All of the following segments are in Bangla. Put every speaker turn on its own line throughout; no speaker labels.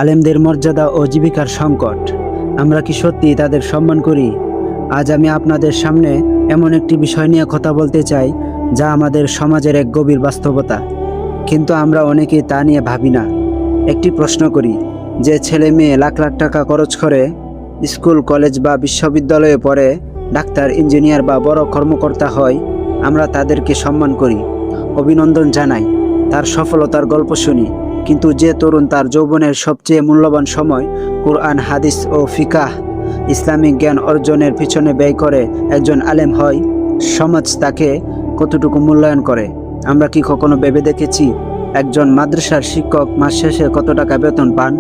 আলেমদের মর্যাদা ও জীবিকার সংকট। আমরা কি সত্যি তাদের সম্মান করি? আজ আমি আপনাদের সামনে এমন একটি বিষয় নিয়ে কথা বলতে চাই যা আমাদের সমাজের এক গভীর বাস্তবতা, কিন্তু আমরা অনেকেই তা নিয়ে ভাবি না। একটি প্রশ্ন করি, যে ছেলে মেয়ে লাখ লাখ টাকা খরচ করে স্কুল, কলেজ বা বিশ্ববিদ্যালয়ে পড়ে ডাক্তার, ইঞ্জিনিয়ার বা বড় কর্মকর্তা হয়, আমরা তাদেরকে সম্মান করি, অভিনন্দন জানাই, তার সফলতার গল্প শুনি। কিন্তু যে তরুণ তার যৌবনের সবচেয়ে মূল্যবান সময় কুরআন, হাদিস ও ফিকাহ, ইসলামিক জ্ঞান অর্জনের পিছনে ব্যয় করে একজন আলেম হয়, সমাজ তাকে কতটুকু মূল্যায়ন করে? আমরা কি কখনো ভেবে দেখেছি একজন মাদ্রাসার শিক্ষক মাস শেষে কত টাকা বেতন পান?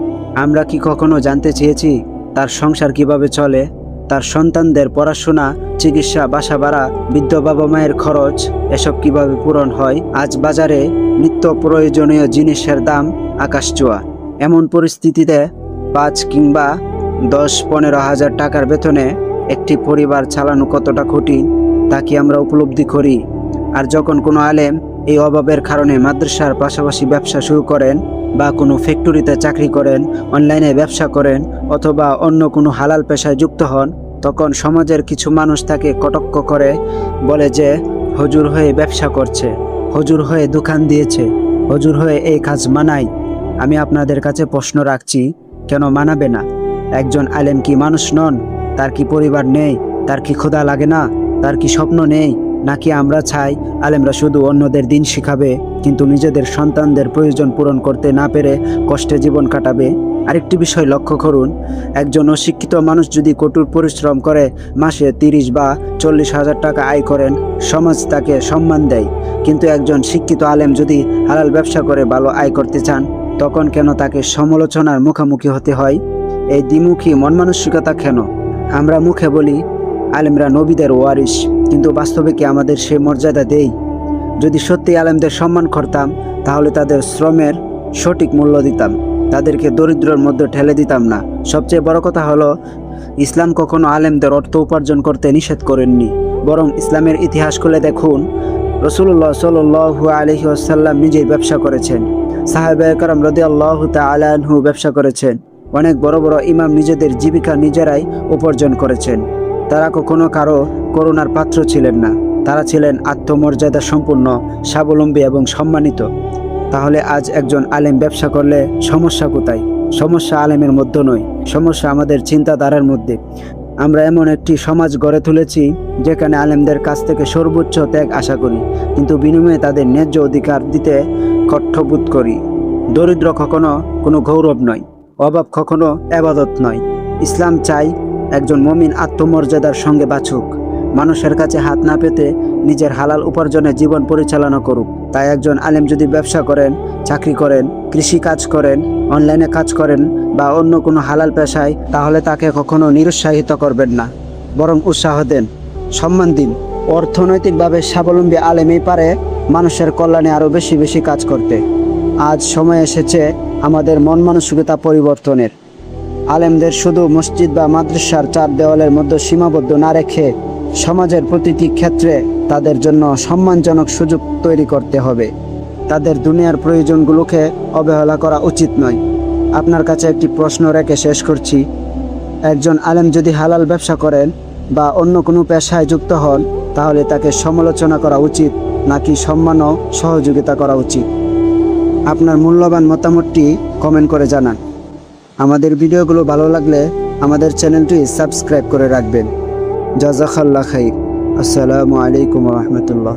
আমরা কি কখনো জানতে চেয়েছি তার সংসার কিভাবে চলে, তার সন্তানদের পড়াশোনা, চিকিৎসা, বাসা ভাড়া, বৃদ্ধ বাবা মায়ের খরচ এসব কিভাবে পূরণ হয়? আজ বাজারে নিত্য প্রয়োজনীয় জিনিসের দাম আকাশছোঁয়া। এমন পরিস্থিতিতে 5 কিংবা 10-15 হাজার টাকার বেতনে একটি পরিবার চালানো কতটা কঠিন তা কি আমরা উপলব্ধি করি? আর যখন কোনো আলেম এই অভাবের কারণে মাদ্রাসার পাশাপাশি ব্যবসা শুরু করেন, বা কোনো ফ্যাক্টরিতে চাকরি করেন, অনলাইনে ব্যবসা করেন, অথবা অন্য কোনো হালাল পেশায় যুক্ত হন, তখন সমাজের কিছু মানুষ তাকে কটাক্ষ করে, বলে যে হুজুর হয়ে ব্যবসা করছে, হুজুর হয়ে দোকান দিয়েছে, হুজুর হয়ে এই কাজ মানায়। আমি আপনাদের কাছে প্রশ্ন রাখছি, কেন মানাবে না? একজন আলেম কি মানুষ নন? তার কি পরিবার নেই? তার কি ক্ষুধা লাগে না? তার কি স্বপ্ন নেই? নাকি আমরা চাই আলেমরা শুধু অন্যদের দিন শিখাবে, কিন্তু নিজেদের সন্তানদের প্রয়োজন পূরণ করতে না পেরে কষ্টে জীবন কাটাবে? আরেকটি বিষয় লক্ষ্য করুন, একজন অশিক্ষিত মানুষ যদি কঠোর পরিশ্রম করে মাসে 30 বা 40 হাজার টাকা আয় করেন, সমাজ তাকে সম্মান দেয়। কিন্তু একজন শিক্ষিত আলেম যদি হালাল ব্যবসা করে ভালো আয় করতে চান, তখন কেন তাকে সমালোচনার মুখোমুখি হতে হয়? এই দ্বিমুখী মন মানসিকতা কেন? আমরা মুখে বলি আলেমরা নবীদের ওয়ারিস, কিন্তু বাস্তবে কি আমাদের সে মর্যাদা দেই? যদি সত্যি আলেমদের সম্মান করতাম, তাহলে তাদের শ্রমের সঠিক মূল্য দিতাম, তাদেরকে দরিদ্রের মধ্যে ঠেলে দিতাম না। সবচেয়ে বড় কথা হলো, ইসলাম কখনো আলেমদের অর্থ উপার্জন করতে নিষেধ করেননি, বরং ইসলামের ইতিহাস খুলে দেখুন, রাসূলুল্লাহ সাল্লাল্লাহু আলাইহি ওয়াসাল্লাম নিজেই ব্যবসা করেছেন, সাহাবায়ে কেরাম রাদিয়াল্লাহু তাআলা আনহু ব্যবসা করেছেন, অনেক বড় বড় ইমাম নিজেদের জীবিকা নিজেরাই উপার্জন করেছেন। তারা কখনো কারো করুণার পাত্র ছিলেন না, তারা ছিলেন আত্মমর্যাদা সম্পন্ন, স্বাবলম্বী এবং সম্মানিত। তাহলে আজ একজন আলেম ব্যবসা করলে সমস্যা কোথায়? সমস্যা আলেমের মধ্যে নয়, সমস্যা আমাদের চিন্তাধারার মধ্যে। আমরা এমন একটি সমাজ গড়ে তুলেছি যেখানে আলেমদের কাছ থেকে সর্বোচ্চ ত্যাগ আশা করি, কিন্তু বিনিময়ে তাদের ন্যায্য অধিকার দিতে কঠোরবোধ করি। দরিদ্র কখনো কোনো গৌরব নয়, অভাব কখনো ইবাদত নয়। ইসলাম চাই একজন মুমিন আত্মমর্যাদার সঙ্গে বাঁচুক, মানুষের কাছে হাত না পেতে নিজের হালাল উপার্জনে জীবন পরিচালনা করুক। তাই একজন আলেম যদি ব্যবসা করেন, চাকরি করেন, কৃষি কাজ করেন, অনলাইনে কাজ করেন বা অন্য কোনো হালাল পেশায়, তাহলে তাকে কখনো নিরুৎসাহিত করবেন না, বরং উৎসাহ দেন, সম্মান দিন। অর্থনৈতিকভাবে স্বাবলম্বী আলেমই পারে মানুষের কল্যাণে আরও বেশি বেশি কাজ করতে। আজ সময় এসেছে আমাদের মন মানসিকতা পরিবর্তনের। আলেমদের শুধু মসজিদ বা মাদ্রাসার 4 দেওয়ালের মধ্যে সীমাবদ্ধ না রেখে সমাজের প্রতিটি ক্ষেত্রে তাদের জন্য সম্মানজনক সুযোগ তৈরি করতে হবে। তাদের দুনিয়ার প্রয়োজনগুলোকে অবহেলা করা উচিত নয়। আপনার কাছে একটি প্রশ্ন রেখে শেষ করছি, একজন আলেম যদি হালাল ব্যবসা করেন বা অন্য কোনো পেশায় যুক্ত হন, তাহলে তাকে সমালোচনা করা উচিত নাকি সম্মান ও সহযোগিতা করা উচিত? আপনার মূল্যবান মতামতটি কমেন্ট করে জানান। আমাদের ভিডিওগুলো ভালো লাগলে আমাদের চ্যানেলটি সাবস্ক্রাইব করে রাখবেন। জাযাকাল্লাহ খাইর। আসসালামু আলাইকুম ওয়া রাহমাতুল্লাহ।